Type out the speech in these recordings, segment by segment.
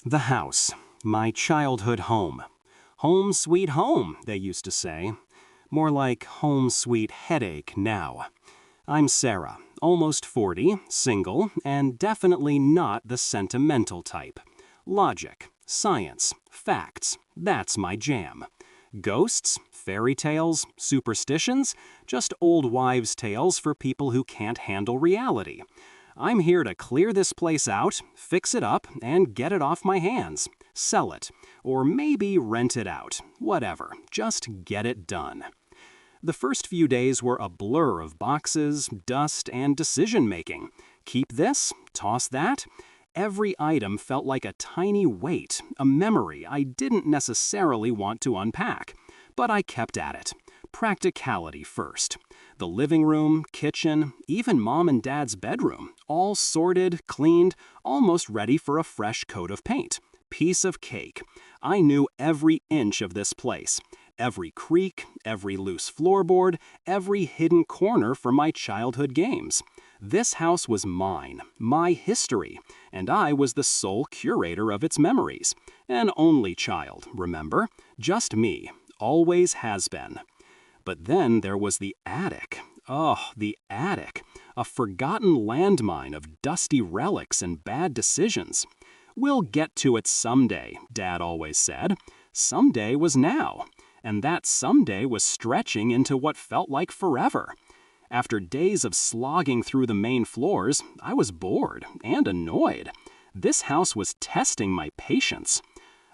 The house, my childhood home. Home sweet home, they used to say. More like home sweet headache now. I'm Sarah, almost 40, single, and definitely not the sentimental type. Logic, science, facts, that's my jam. Ghosts, fairy tales, superstitions, just old wives' tales for people who can't handle reality. I'm here to clear this place out, fix it up, and get it off my hands. Sell it. Or maybe rent it out. Whatever. Just get it done. The first few days were a blur of boxes, dust, and decision-making. Keep this, toss that. Every item felt like a tiny weight, a memory I didn't necessarily want to unpack. But I kept at it. Practicality first. The living room, kitchen, even mom and dad's bedroom, all sorted, cleaned, almost ready for a fresh coat of paint. Piece of cake. I knew every inch of this place. Every creak, every loose floorboard, every hidden corner from my childhood games. This house was mine, my history, and I was the sole curator of its memories. An only child, remember? Just me. Always has been. But then there was the attic. Oh, the attic. A forgotten landmine of dusty relics and bad decisions. We'll get to it someday, Dad always said. Someday was now. And that someday was stretching into what felt like forever. After days of slogging through the main floors, I was bored and annoyed. This house was testing my patience.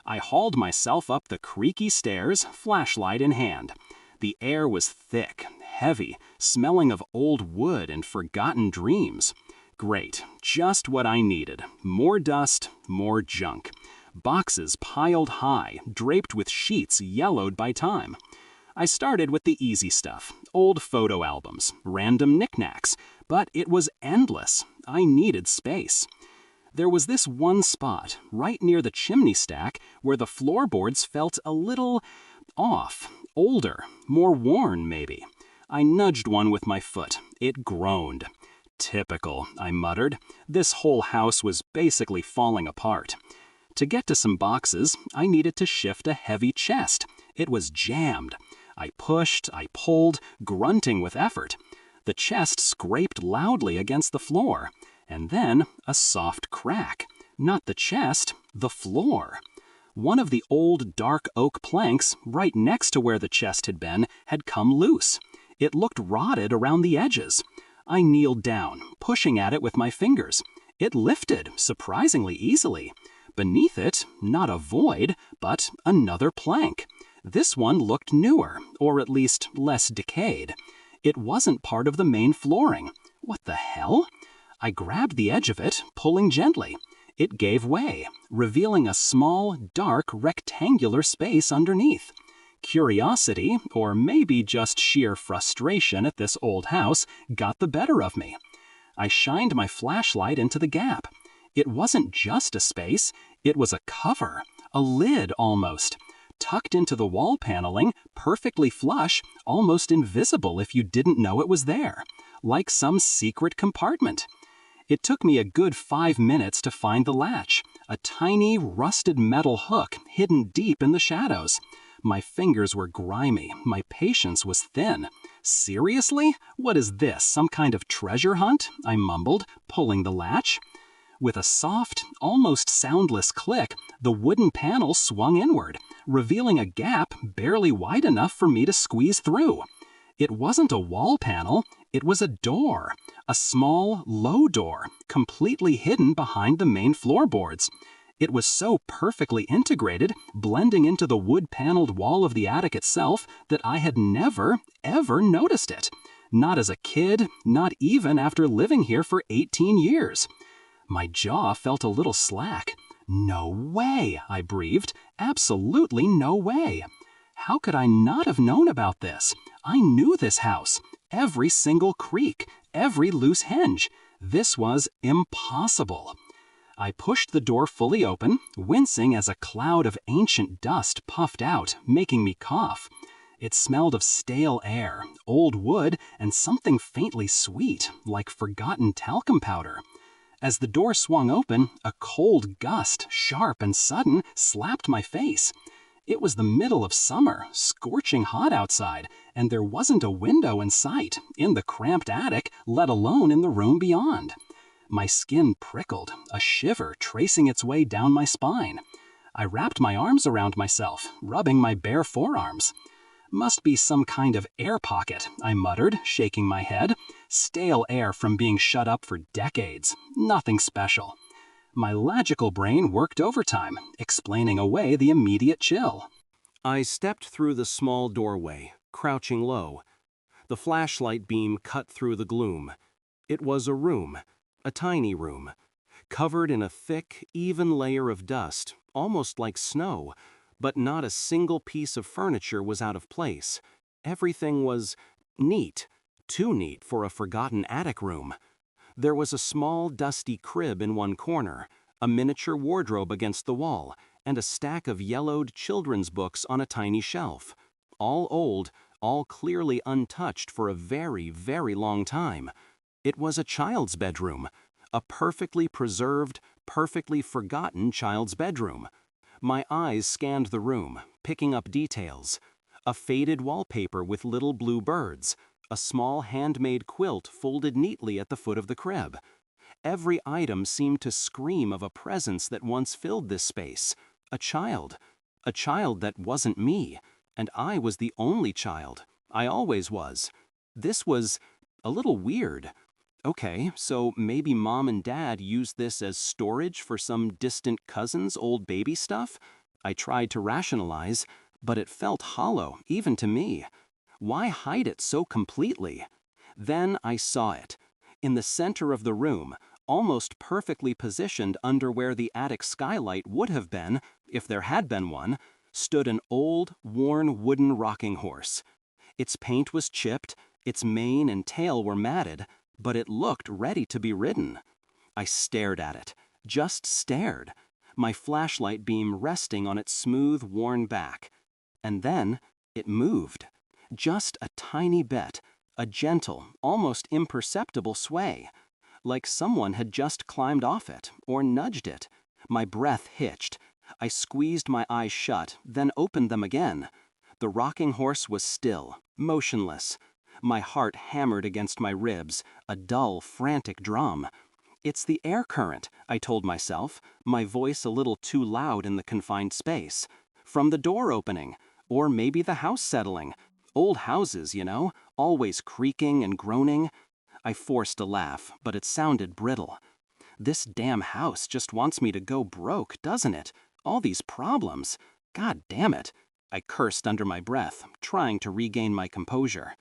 I hauled myself up the creaky stairs, flashlight in hand. The air was thick, heavy, smelling of old wood and forgotten dreams. Great, just what I needed. More dust, more junk. Boxes piled high, draped with sheets yellowed by time. I started with the easy stuff, old photo albums, random knickknacks, but it was endless. I needed space. There was this one spot, right near the chimney stack, where the floorboards felt a little off, older, more worn maybe. I nudged one with my foot. It groaned. Typical, I muttered. This whole house was basically falling apart. To get to some boxes, I needed to shift a heavy chest. It was jammed. I pushed, I pulled, grunting with effort. The chest scraped loudly against the floor, and then a soft crack. Not the chest, the floor. One of the old dark oak planks, right next to where the chest had come loose. It looked rotted around the edges. I kneeled down, pushing at it with my fingers. It lifted, surprisingly easily. Beneath it, not a void, but another plank. This one looked newer, or at least less decayed. It wasn't part of the main flooring. What the hell? I grabbed the edge of it, pulling gently. It gave way, revealing a small, dark, rectangular space underneath. Curiosity, or maybe just sheer frustration at this old house, got the better of me. I shined my flashlight into the gap. It wasn't just a space, it was a cover, a lid almost. Tucked into the wall paneling, perfectly flush, almost invisible if you didn't know it was there. Like some secret compartment. It took me a good 5 minutes to find the latch, a tiny, rusted metal hook hidden deep in the shadows. My fingers were grimy, my patience was thin. Seriously? What is this, some kind of treasure hunt? I mumbled, pulling the latch. With a soft, almost soundless click, the wooden panel swung inward, revealing a gap barely wide enough for me to squeeze through. It wasn't a wall panel, it was a door. A small, low door, completely hidden behind the main floorboards. It was so perfectly integrated, blending into the wood-paneled wall of the attic itself, that I had never, ever noticed it. Not as a kid, not even after living here for 18 years. My jaw felt a little slack. No way, I breathed. Absolutely no way. How could I not have known about this? I knew this house. Every single creak, every loose hinge. This was impossible. I pushed the door fully open, wincing as a cloud of ancient dust puffed out, making me cough. It smelled of stale air, old wood, and something faintly sweet, like forgotten talcum powder. As the door swung open, a cold gust, sharp and sudden, slapped my face. It was the middle of summer, scorching hot outside, and there wasn't a window in sight, in the cramped attic, let alone in the room beyond. My skin prickled, a shiver tracing its way down my spine. I wrapped my arms around myself, rubbing my bare forearms. Must be some kind of air pocket, I muttered, shaking my head. Stale air from being shut up for decades. Nothing special. My logical brain worked overtime, explaining away the immediate chill. I stepped through the small doorway, crouching low. The flashlight beam cut through the gloom. It was a room, a tiny room, covered in a thick, even layer of dust, almost like snow, but not a single piece of furniture was out of place. Everything was neat, too neat for a forgotten attic room. There was a small, dusty crib in one corner, a miniature wardrobe against the wall, and a stack of yellowed children's books on a tiny shelf. All old, all clearly untouched for a very, very long time. It was a child's bedroom, a perfectly preserved, perfectly forgotten child's bedroom. My eyes scanned the room, picking up details. A faded wallpaper with little blue birds, a small handmade quilt folded neatly at the foot of the crib. Every item seemed to scream of a presence that once filled this space. A child that wasn't me, and I was the only child. I always was. This was a little weird. Okay, so maybe Mom and Dad used this as storage for some distant cousin's old baby stuff? I tried to rationalize, but it felt hollow, even to me. Why hide it so completely? Then I saw it. In the center of the room, almost perfectly positioned under where the attic skylight would have been, if there had been one, stood an old, worn wooden rocking horse. Its paint was chipped, its mane and tail were matted, but it looked ready to be ridden. I stared at it, just stared, my flashlight beam resting on its smooth, worn back. And then it moved. Just a tiny bit, a gentle, almost imperceptible sway. Like someone had just climbed off it, or nudged it. My breath hitched. I squeezed my eyes shut, then opened them again. The rocking horse was still, motionless. My heart hammered against my ribs, a dull, frantic drum. It's the air current, I told myself, my voice a little too loud in the confined space. From the door opening, or maybe the house settling. Old houses, you know, always creaking and groaning. I forced a laugh, but it sounded brittle. This damn house just wants me to go broke, doesn't it? All these problems. God damn it. I cursed under my breath, trying to regain my composure.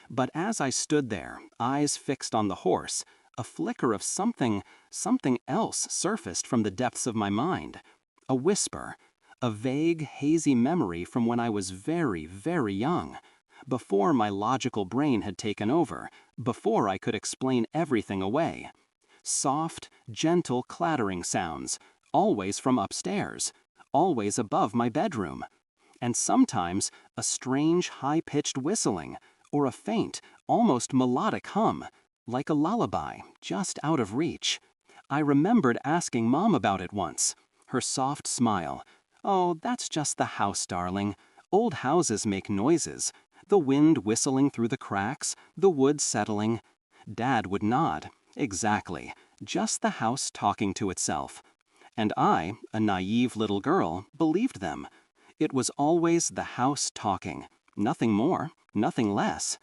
But as I stood there, eyes fixed on the horse, a flicker of something else surfaced from the depths of my mind. A whisper, a vague, hazy memory from when I was very, very young. Before my logical brain had taken over, before I could explain everything away. Soft, gentle clattering sounds, always from upstairs, always above my bedroom. And sometimes a strange, high-pitched whistling, or a faint, almost melodic hum, like a lullaby, just out of reach. I remembered asking Mom about it once. Her soft smile. "Oh, that's just the house, darling. Old houses make noises. The wind whistling through the cracks, the wood settling." Dad would nod. Exactly. Just the house talking to itself. And I, a naive little girl, believed them. It was always the house talking. Nothing more, nothing less.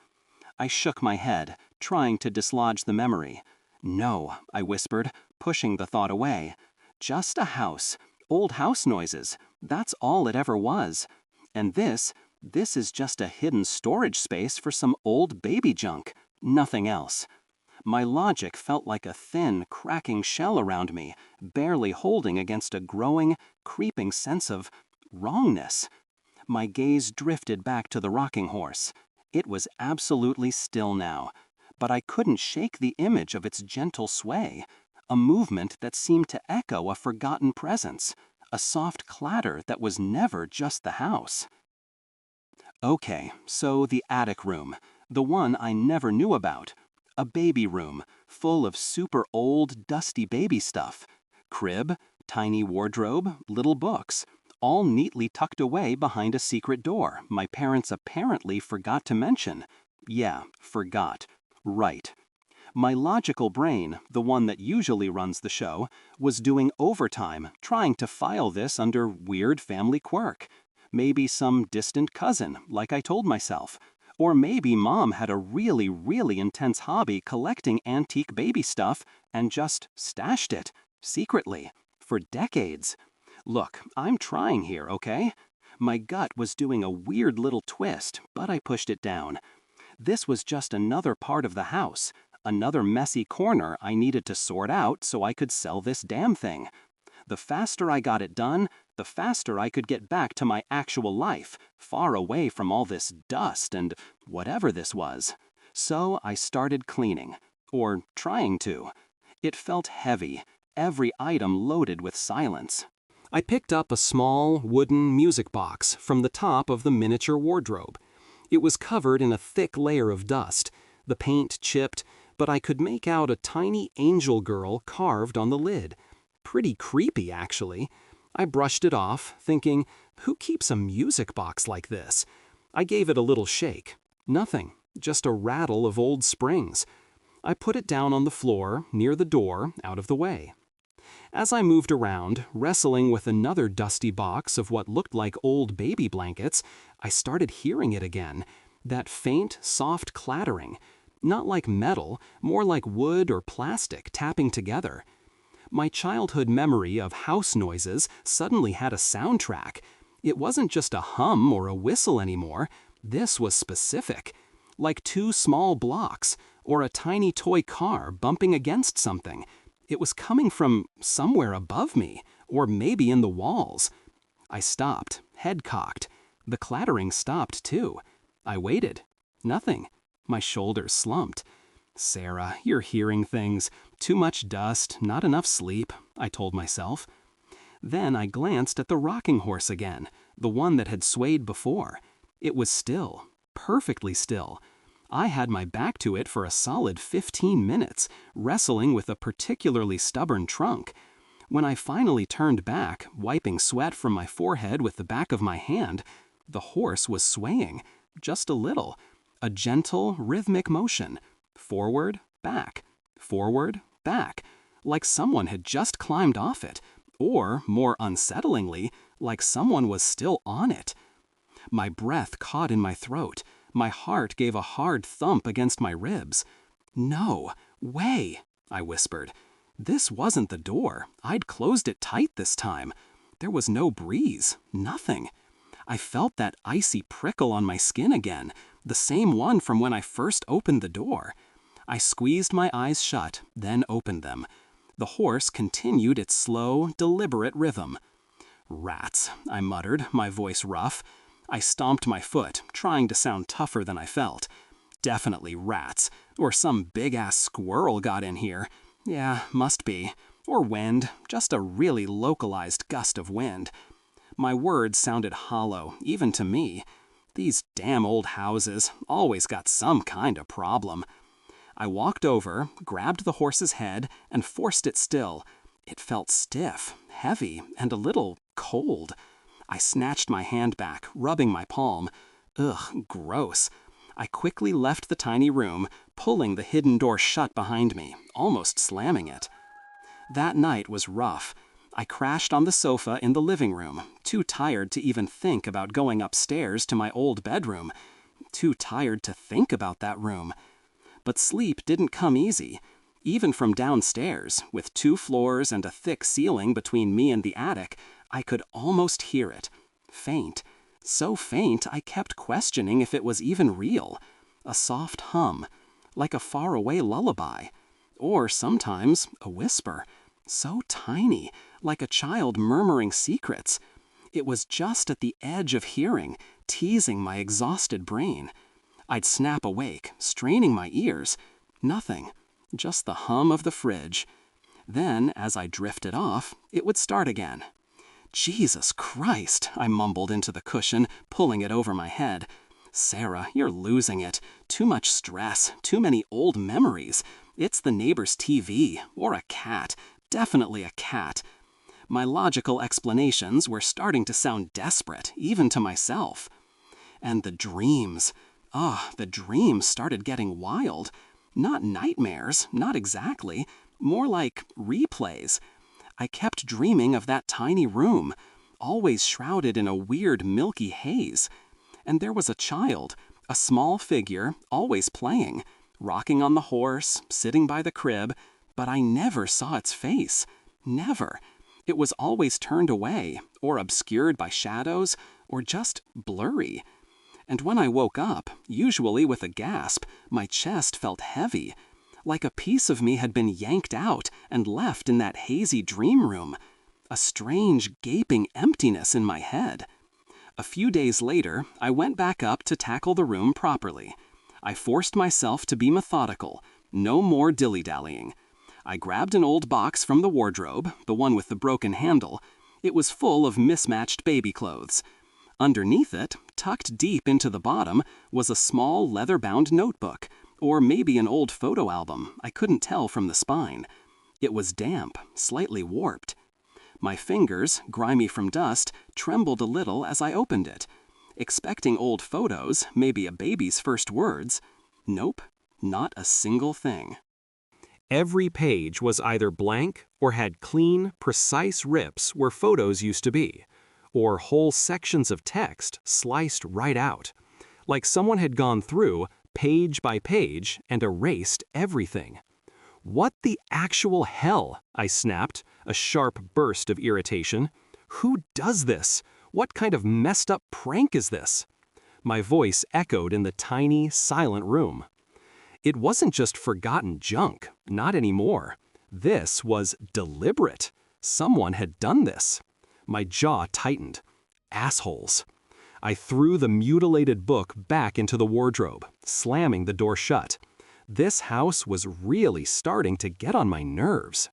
I shook my head, trying to dislodge the memory. "No," I whispered, pushing the thought away. "Just a house. Old house noises. That's all it ever was. And this is just a hidden storage space for some old baby junk. Nothing else." My logic felt like a thin, cracking shell around me, barely holding against a growing, creeping sense of wrongness. My gaze drifted back to the rocking horse. It was absolutely still now, but I couldn't shake the image of its gentle sway, a movement that seemed to echo a forgotten presence, a soft clatter that was never just the house. Okay, so the attic room, the one I never knew about. A baby room, full of super old, dusty baby stuff. Crib, tiny wardrobe, little books, all neatly tucked away behind a secret door my parents apparently forgot to mention. Yeah, forgot. Right. My logical brain, the one that usually runs the show, was doing overtime trying to file this under weird family quirk. Maybe some distant cousin, like I told myself. Or maybe Mom had a really, really intense hobby collecting antique baby stuff and just stashed it, secretly, for decades. Look, I'm trying here, okay? My gut was doing a weird little twist, but I pushed it down. This was just another part of the house, another messy corner I needed to sort out so I could sell this damn thing. The faster I got it done, the faster I could get back to my actual life, far away from all this dust and whatever this was. So I started cleaning, or trying to. It felt heavy, every item loaded with silence. I picked up a small, wooden music box from the top of the miniature wardrobe. It was covered in a thick layer of dust, the paint chipped, but I could make out a tiny angel girl carved on the lid. Pretty creepy, actually. I brushed it off, thinking, who keeps a music box like this? I gave it a little shake. Nothing, just a rattle of old springs. I put it down on the floor, near the door, out of the way. As I moved around, wrestling with another dusty box of what looked like old baby blankets, I started hearing it again, that faint, soft clattering. Not like metal, more like wood or plastic tapping together. My childhood memory of house noises suddenly had a soundtrack. It wasn't just a hum or a whistle anymore. This was specific. Like two small blocks, or a tiny toy car bumping against something. It was coming from somewhere above me, or maybe in the walls. I stopped, head cocked. The clattering stopped too. I waited. Nothing. My shoulders slumped. Sarah, you're hearing things. Too much dust, not enough sleep, I told myself. Then I glanced at the rocking horse again, the one that had swayed before. It was still, perfectly still. I had my back to it for a solid 15 minutes, wrestling with a particularly stubborn trunk. When I finally turned back, wiping sweat from my forehead with the back of my hand, the horse was swaying, just a little. A gentle, rhythmic motion. Forward, back, like someone had just climbed off it, or, more unsettlingly, like someone was still on it. My breath caught in my throat. My heart gave a hard thump against my ribs. No way, I whispered. This wasn't the door. I'd closed it tight this time. There was no breeze, nothing. I felt that icy prickle on my skin again, the same one from when I first opened the door. I squeezed my eyes shut, then opened them. The horse continued its slow, deliberate rhythm. Rats, I muttered, my voice rough. I stomped my foot, trying to sound tougher than I felt. Definitely rats, or some big-ass squirrel got in here. Yeah, must be. Or wind, just a really localized gust of wind. My words sounded hollow, even to me. These damn old houses always got some kind of problem. I walked over, grabbed the horse's head, and forced it still. It felt stiff, heavy, and a little cold. I snatched my hand back, rubbing my palm. Ugh, gross. I quickly left the tiny room, pulling the hidden door shut behind me, almost slamming it. That night was rough. I crashed on the sofa in the living room, too tired to even think about going upstairs to my old bedroom. Too tired to think about that room. But sleep didn't come easy. Even from downstairs, with 2 floors and a thick ceiling between me and the attic, I could almost hear it. Faint. So faint I kept questioning if it was even real. A soft hum, like a faraway lullaby. Or sometimes a whisper. So tiny, like a child murmuring secrets. It was just at the edge of hearing, teasing my exhausted brain. I'd snap awake, straining my ears. Nothing. Just the hum of the fridge. Then, as I drifted off, it would start again. Jesus Christ, I mumbled into the cushion, pulling it over my head. Sarah, you're losing it. Too much stress, too many old memories. It's the neighbor's TV, or a cat. Definitely a cat. My logical explanations were starting to sound desperate, even to myself. And the dreams. The dreams started getting wild. Not nightmares, not exactly. More like replays. I kept dreaming of that tiny room, always shrouded in a weird milky haze. And there was a child, a small figure, always playing, rocking on the horse, sitting by the crib, but I never saw its face. Never. It was always turned away, or obscured by shadows, or just blurry. And when I woke up, usually with a gasp, my chest felt heavy, like a piece of me had been yanked out and left in that hazy dream room. A strange, gaping emptiness in my head. A few days later, I went back up to tackle the room properly. I forced myself to be methodical, no more dilly-dallying. I grabbed an old box from the wardrobe, the one with the broken handle. It was full of mismatched baby clothes. Underneath it, tucked deep into the bottom, was a small leather-bound notebook, or maybe an old photo album. I couldn't tell from the spine. It was damp, slightly warped. My fingers, grimy from dust, trembled a little as I opened it. Expecting old photos, maybe a baby's first words. Nope, not a single thing. Every page was either blank or had clean, precise rips where photos used to be, or whole sections of text sliced right out, like someone had gone through, page by page, and erased everything. What the actual hell? I snapped, a sharp burst of irritation. Who does this? What kind of messed up prank is this? My voice echoed in the tiny, silent room. It wasn't just forgotten junk, not anymore. This was deliberate. Someone had done this. My jaw tightened. Assholes. I threw the mutilated book back into the wardrobe, slamming the door shut. This house was really starting to get on my nerves.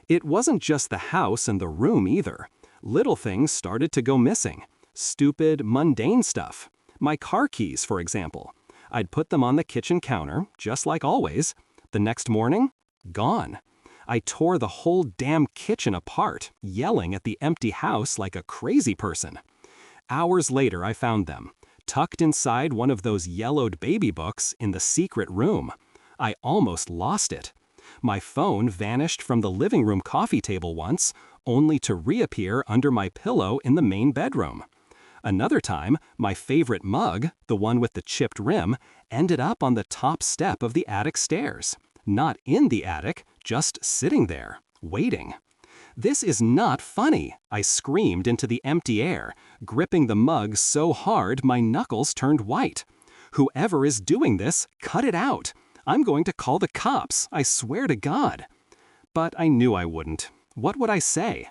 It wasn't just the house and the room either. Little things started to go missing. Stupid, mundane stuff. My car keys, for example. I'd put them on the kitchen counter, just like always. The next morning, gone. I tore the whole damn kitchen apart, yelling at the empty house like a crazy person. Hours later, I found them, tucked inside one of those yellowed baby books in the secret room. I almost lost it. My phone vanished from the living room coffee table once, only to reappear under my pillow in the main bedroom. Another time, my favorite mug, the one with the chipped rim, ended up on the top step of the attic stairs. Not in the attic, just sitting there, waiting. This is not funny, I screamed into the empty air, gripping the mug so hard my knuckles turned white. Whoever is doing this, cut it out. I'm going to call the cops, I swear to God. But I knew I wouldn't. What would I say?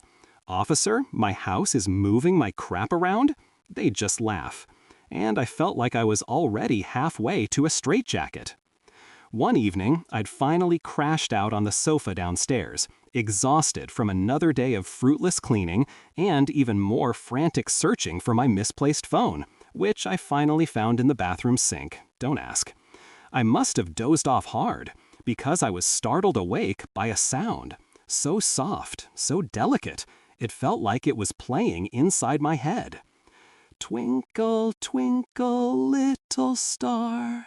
Officer, my house is moving my crap around? They'd just laugh. And I felt like I was already halfway to a straitjacket. One evening, I'd finally crashed out on the sofa downstairs, exhausted from another day of fruitless cleaning and even more frantic searching for my misplaced phone, which I finally found in the bathroom sink. Don't ask. I must have dozed off hard, because I was startled awake by a sound. So soft, so delicate, it felt like it was playing inside my head. Twinkle, twinkle, little star.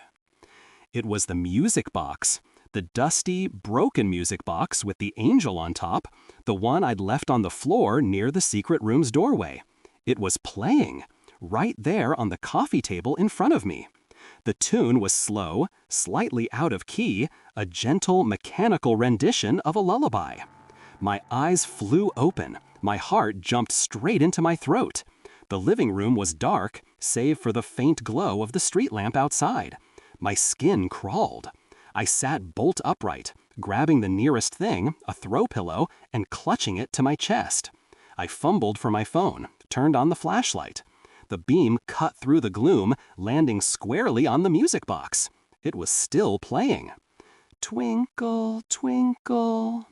It was the music box, the dusty, broken music box with the angel on top, the one I'd left on the floor near the secret room's doorway. It was playing, right there on the coffee table in front of me. The tune was slow, slightly out of key, a gentle, mechanical rendition of a lullaby. My eyes flew open, my heart jumped straight into my throat. The living room was dark, save for the faint glow of the street lamp outside. My skin crawled. I sat bolt upright, grabbing the nearest thing, a throw pillow, and clutching it to my chest. I fumbled for my phone, turned on the flashlight. The beam cut through the gloom, landing squarely on the music box. It was still playing. Twinkle, twinkle.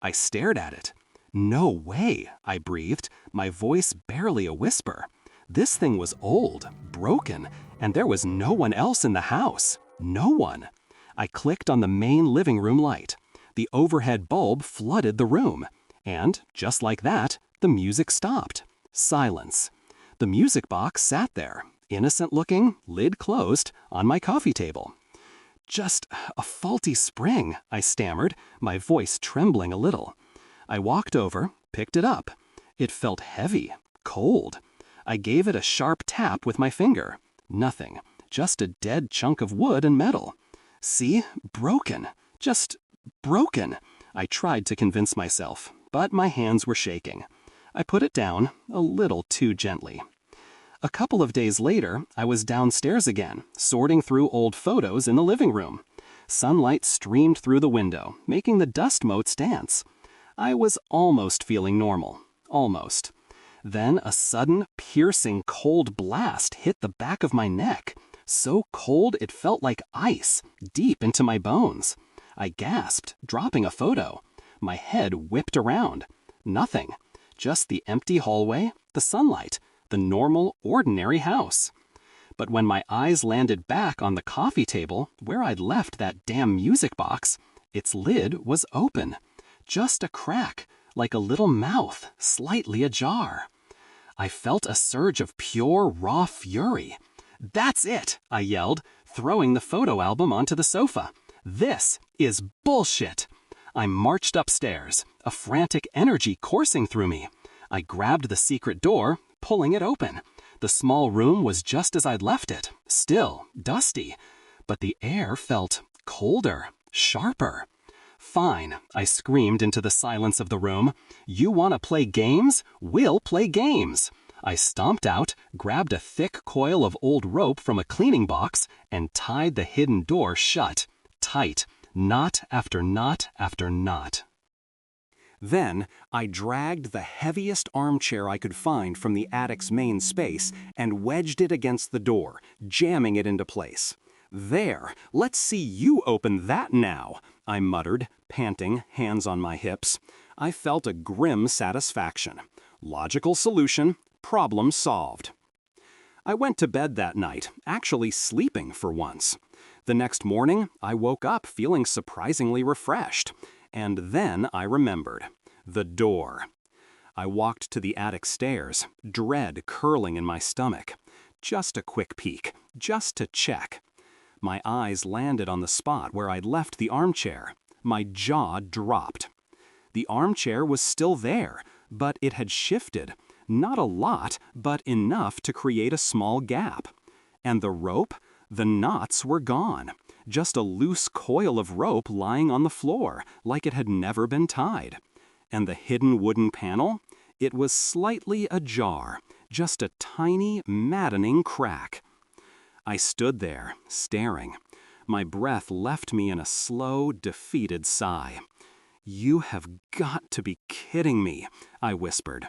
I stared at it. No way, I breathed, my voice barely a whisper. This thing was old, broken, and there was no one else in the house. No one. I clicked on the main living room light. The overhead bulb flooded the room. And, just like that, the music stopped. Silence. The music box sat there, innocent-looking, lid closed, on my coffee table. "Just a faulty spring," I stammered, my voice trembling a little. I walked over, picked it up. It felt heavy, cold. I gave it a sharp tap with my finger. Nothing, just a dead chunk of wood and metal. "See? Broken. Just broken," I tried to convince myself, but my hands were shaking. I put it down, a little too gently. A couple of days later, I was downstairs again, sorting through old photos in the living room. Sunlight streamed through the window, making the dust motes dance. I was almost feeling normal. Almost. Then a sudden, piercing, cold blast hit the back of my neck. So cold it felt like ice, deep into my bones. I gasped, dropping a photo. My head whipped around. Nothing. Just the empty hallway, the sunlight, the normal, ordinary house. But when my eyes landed back on the coffee table, where I'd left that damn music box, its lid was open. Just a crack, like a little mouth, slightly ajar. I felt a surge of pure, raw fury. "That's it!" I yelled, throwing the photo album onto the sofa. "This is bullshit!" I marched upstairs, a frantic energy coursing through me. I grabbed the secret door, pulling it open. The small room was just as I'd left it, still, dusty. But the air felt colder, sharper. "Fine," I screamed into the silence of the room. "You want to play games? We'll play games." I stomped out, grabbed a thick coil of old rope from a cleaning box, and tied the hidden door shut, tight, knot after knot after knot. Then I dragged the heaviest armchair I could find from the attic's main space and wedged it against the door, jamming it into place. "There, let's see you open that now," I muttered, panting, hands on my hips. I felt a grim satisfaction. Logical solution, problem solved. I went to bed that night, actually sleeping for once. The next morning, I woke up feeling surprisingly refreshed. And then I remembered. The door. I walked to the attic stairs, dread curling in my stomach. Just a quick peek, just to check. My eyes landed on the spot where I'd left the armchair. My jaw dropped. The armchair was still there, but it had shifted. Not a lot, but enough to create a small gap. And the rope? The knots were gone. Just a loose coil of rope lying on the floor, like it had never been tied. And the hidden wooden panel? It was slightly ajar, just a tiny, maddening crack. I stood there, staring. My breath left me in a slow, defeated sigh. "You have got to be kidding me," I whispered.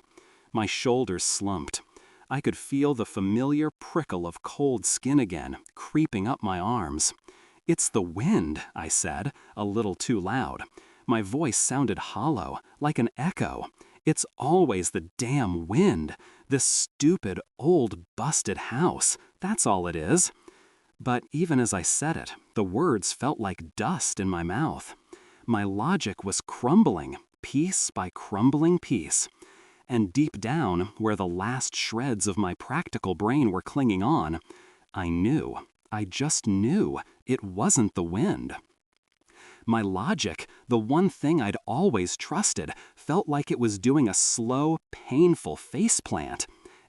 My shoulders slumped. I could feel the familiar prickle of cold skin again, creeping up my arms. "It's the wind," I said, a little too loud. My voice sounded hollow, like an echo. "It's always the damn wind. This stupid, old, busted house. That's all it is." But even as I said it, the words felt like dust in my mouth. My logic was crumbling, piece by crumbling piece. And deep down, where the last shreds of my practical brain were clinging on, I knew, I just knew, it wasn't the wind. My logic, the one thing I'd always trusted, felt like it was doing a slow, painful faceplant.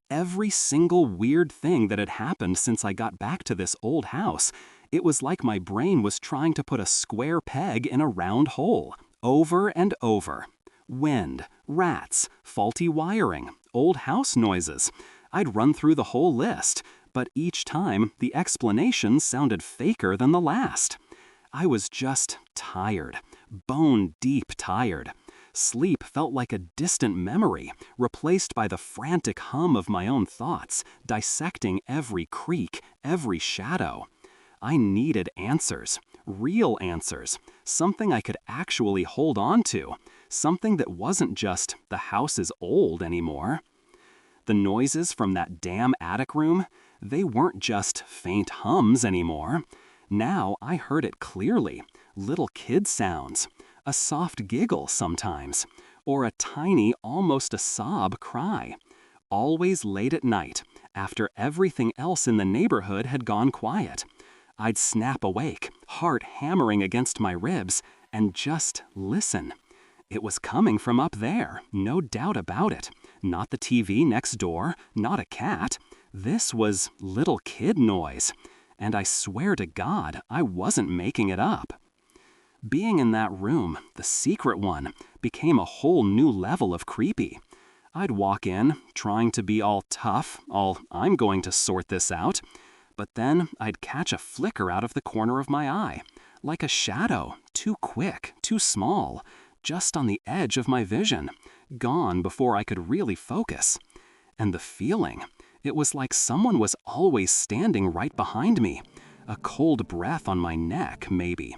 Every single weird thing that had happened since I got back to this old house, it was like my brain was trying to put a square peg in a round hole, over and over. Wind, rats, faulty wiring, old house noises. I'd run through the whole list, but each time the explanation sounded faker than the last. I was just tired, bone-deep tired. Sleep felt like a distant memory, replaced by the frantic hum of my own thoughts, dissecting every creak, every shadow. I needed answers, real answers, something I could actually hold on to, something that wasn't just "the house is old" anymore. The noises from that damn attic room, they weren't just faint hums anymore. Now I heard it clearly. Little kid sounds. A soft giggle sometimes. Or a tiny, almost a sob cry. Always late at night, after everything else in the neighborhood had gone quiet. I'd snap awake, heart hammering against my ribs, and just listen. It was coming from up there, no doubt about it. Not the TV next door, not a cat. This was little kid noise. And I swear to God, I wasn't making it up. Being in that room, the secret one, became a whole new level of creepy. I'd walk in, trying to be all tough, all I'm going to sort this out. But then I'd catch a flicker out of the corner of my eye, like a shadow, too quick, too small, just on the edge of my vision, gone before I could really focus. And the feeling, it was like someone was always standing right behind me. A cold breath on my neck, maybe.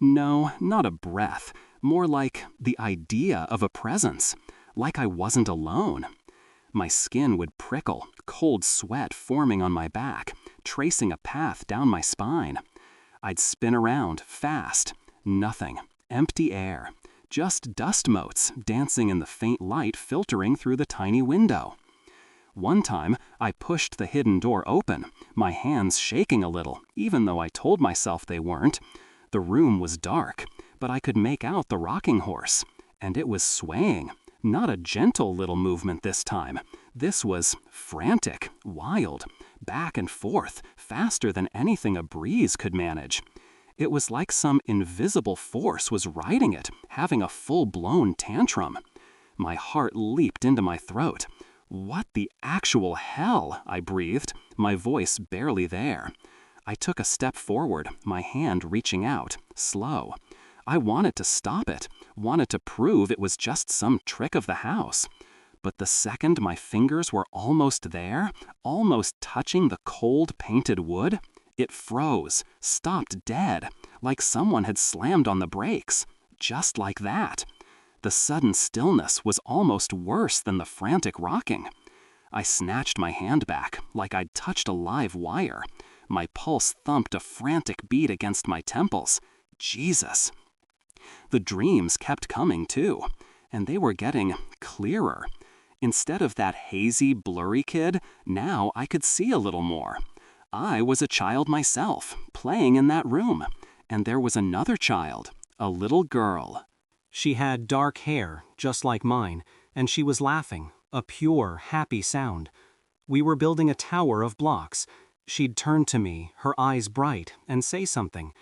No, not a breath, more like the idea of a presence, like I wasn't alone. My skin would prickle, cold sweat forming on my back, tracing a path down my spine. I'd spin around, fast. Nothing. Empty air. Just dust motes dancing in the faint light filtering through the tiny window. One time, I pushed the hidden door open, my hands shaking a little, even though I told myself they weren't. The room was dark, but I could make out the rocking horse, and it was swaying. Not a gentle little movement this time. This was frantic, wild, back and forth, faster than anything a breeze could manage. It was like some invisible force was riding it, having a full-blown tantrum. My heart leaped into my throat. What the actual hell? I breathed, my voice barely there. I took a step forward, my hand reaching out, slow. I wanted to stop it, wanted to prove it was just some trick of the house. But the second my fingers were almost there, almost touching the cold painted wood, it froze, stopped dead, like someone had slammed on the brakes. Just like that. The sudden stillness was almost worse than the frantic rocking. I snatched my hand back, like I'd touched a live wire. My pulse thumped a frantic beat against my temples. Jesus. The dreams kept coming, too, and they were getting clearer. Instead of that hazy, blurry kid, now I could see a little more. I was a child myself, playing in that room, and there was another child, a little girl. She had dark hair, just like mine, and she was laughing, a pure, happy sound. We were building a tower of blocks. She'd turn to me, her eyes bright, and say something.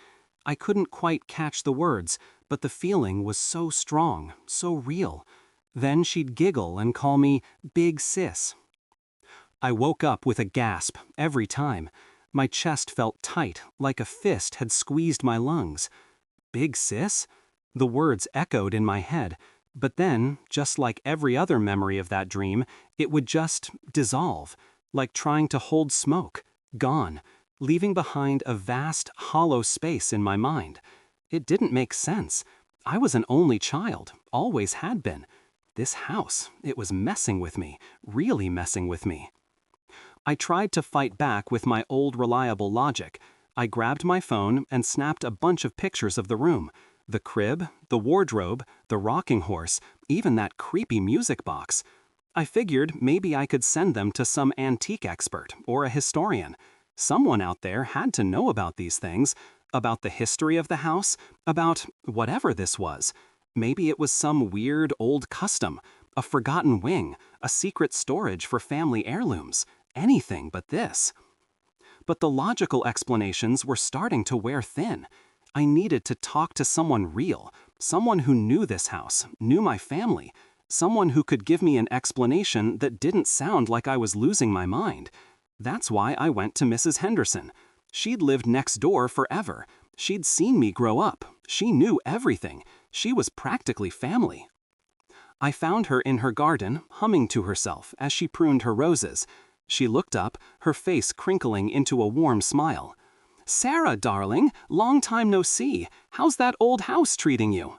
I couldn't quite catch the words, but the feeling was so strong, so real. Then she'd giggle and call me Big Sis. I woke up with a gasp every time. My chest felt tight, like a fist had squeezed my lungs. Big Sis? The words echoed in my head, but then, just like every other memory of that dream, it would just dissolve, like trying to hold smoke, gone, leaving behind a vast, hollow space in my mind. It didn't make sense. I was an only child, always had been. This house, it was messing with me, really messing with me. I tried to fight back with my old reliable logic. I grabbed my phone and snapped a bunch of pictures of the room. The crib, the wardrobe, the rocking horse, even that creepy music box. I figured maybe I could send them to some antique expert or a historian. Someone out there had to know about these things, about the history of the house, about whatever this was. Maybe it was some weird old custom, a forgotten wing, a secret storage for family heirlooms, anything but this. But the logical explanations were starting to wear thin. I needed to talk to someone real, someone who knew this house, knew my family, someone who could give me an explanation that didn't sound like I was losing my mind. That's why I went to Mrs. Henderson. She'd lived next door forever. She'd seen me grow up. She knew everything. She was practically family. I found her in her garden, humming to herself as she pruned her roses. She looked up, her face crinkling into a warm smile. "Sarah, darling, long time no see. How's that old house treating you?"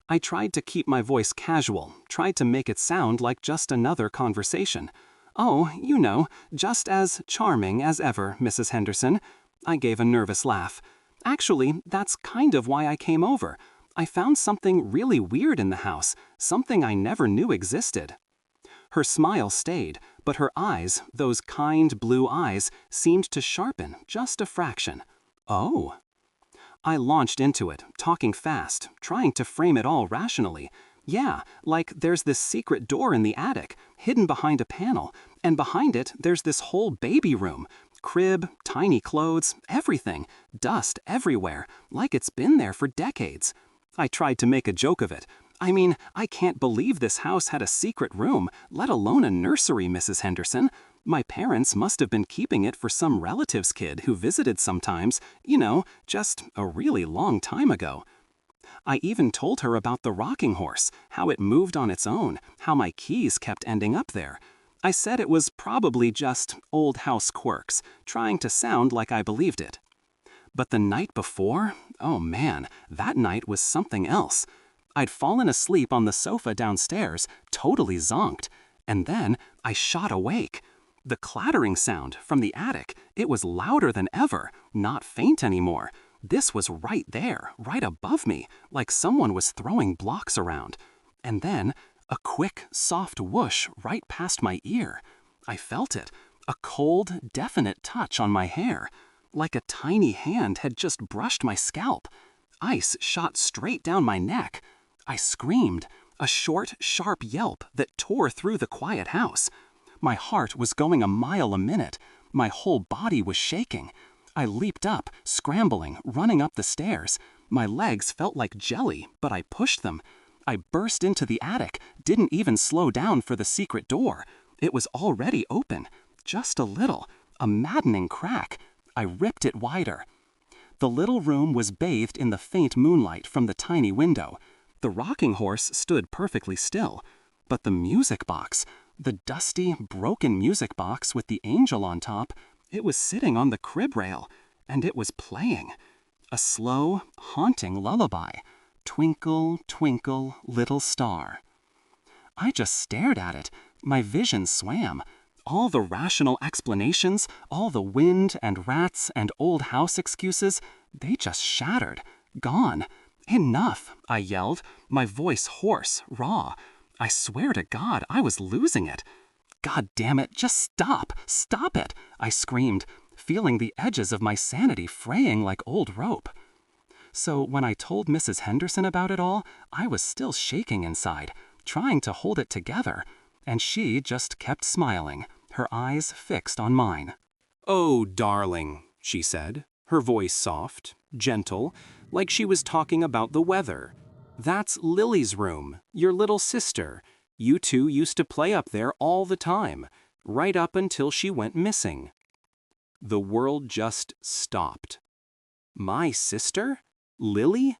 I tried to keep my voice casual, tried to make it sound like just another conversation. "Oh, you know, just as charming as ever, Mrs. Henderson. I gave a nervous laugh. Actually, that's kind of why I came over. I found something really weird in the house, something I never knew existed. Her smile stayed, but her eyes, those kind blue eyes, seemed to sharpen just a fraction. Oh. I launched into it, talking fast, trying to frame it all rationally. Yeah, like there's this secret door in the attic, hidden behind a panel, and behind it there's this whole baby room. Crib, tiny clothes, everything, dust everywhere, like it's been there for decades. I tried to make a joke of it. I mean, I can't believe this house had a secret room, let alone a nursery, Mrs. Henderson. My parents must have been keeping it for some relative's kid who visited sometimes, just a really long time ago. I even told her about the rocking horse, how it moved on its own, how my keys kept ending up there. I said it was probably just old house quirks, trying to sound like I believed it. But the night before, oh man, that night was something else. I'd fallen asleep on the sofa downstairs, totally zonked, and then I shot awake. The clattering sound from the attic, it was louder than ever, not faint anymore. This was right there, right above me, like someone was throwing blocks around. And then, a quick, soft whoosh right past my ear. I felt it, a cold, definite touch on my hair, like a tiny hand had just brushed my scalp. Ice shot straight down my neck. I screamed, a short, sharp yelp that tore through the quiet house. My heart was going a mile a minute. My whole body was shaking. I leaped up, scrambling, running up the stairs. My legs felt like jelly, but I pushed them. I burst into the attic, didn't even slow down for the secret door. It was already open, just a little, a maddening crack. I ripped it wider. The little room was bathed in the faint moonlight from the tiny window. The rocking horse stood perfectly still. But the music box, the dusty, broken music box with the angel on top, it was sitting on the crib rail, and it was playing. A slow, haunting lullaby. Twinkle, twinkle, little star. I just stared at it. My vision swam. All the rational explanations, all the wind and rats and old house excuses, they just shattered. Gone. Enough, I yelled, my voice hoarse, raw. I swear to God, I was losing it. God damn it, just stop! Stop it! I screamed, feeling the edges of my sanity fraying like old rope. So when I told Mrs. Henderson about it all, I was still shaking inside, trying to hold it together, and she just kept smiling, her eyes fixed on mine. "Oh, darling," she said, her voice soft, gentle, like she was talking about the weather. "That's Lily's room, your little sister. You two used to play up there all the time, right up until she went missing." The world just stopped. My sister? Lily?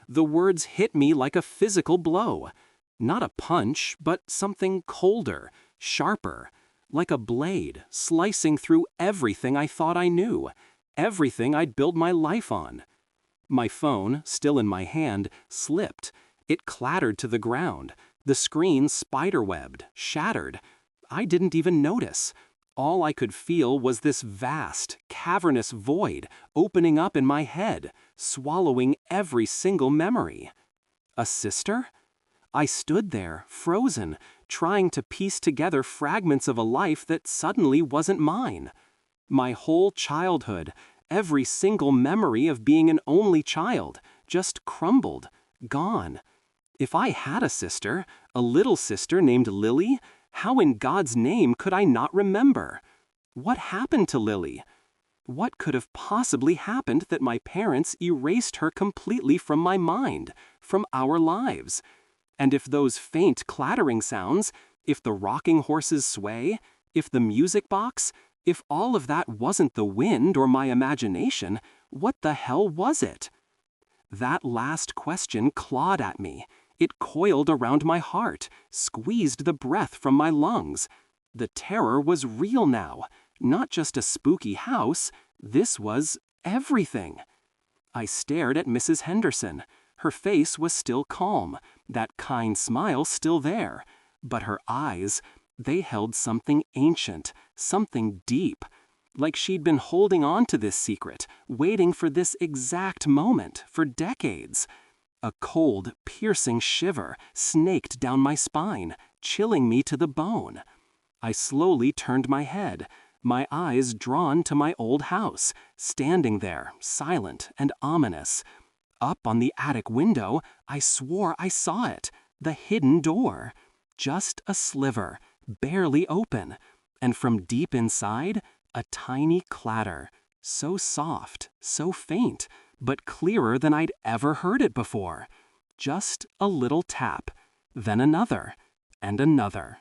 The words hit me like a physical blow. Not a punch, but something colder, sharper, like a blade slicing through everything I thought I knew, everything I'd built my life on. My phone, still in my hand, slipped. It clattered to the ground. The screen spiderwebbed, shattered. I didn't even notice. All I could feel was this vast, cavernous void opening up in my head, swallowing every single memory. A sister? I stood there, frozen, trying to piece together fragments of a life that suddenly wasn't mine. My whole childhood, every single memory of being an only child, just crumbled, gone. If I had a sister, a little sister named Lily, how in God's name could I not remember? What happened to Lily? What could have possibly happened that my parents erased her completely from my mind, from our lives? And if those faint clattering sounds, if the rocking horse's sway, if the music box, if all of that wasn't the wind or my imagination, what the hell was it? That last question clawed at me. It coiled around my heart, squeezed the breath from my lungs. The terror was real now, not just a spooky house. This was everything. I stared at Mrs. Henderson. Her face was still calm, that kind smile still there. But her eyes, they held something ancient, something deep. like she'd been holding on to this secret, waiting for this exact moment for decades. A cold, piercing shiver snaked down my spine, chilling me to the bone. I slowly turned my head, my eyes drawn to my old house, standing there, silent and ominous. Up on the attic window, I swore I saw it, the hidden door. Just a sliver, barely open, and from deep inside, a tiny clatter, so soft, so faint, but clearer than I'd ever heard it before. Just a little tap, then another, and another.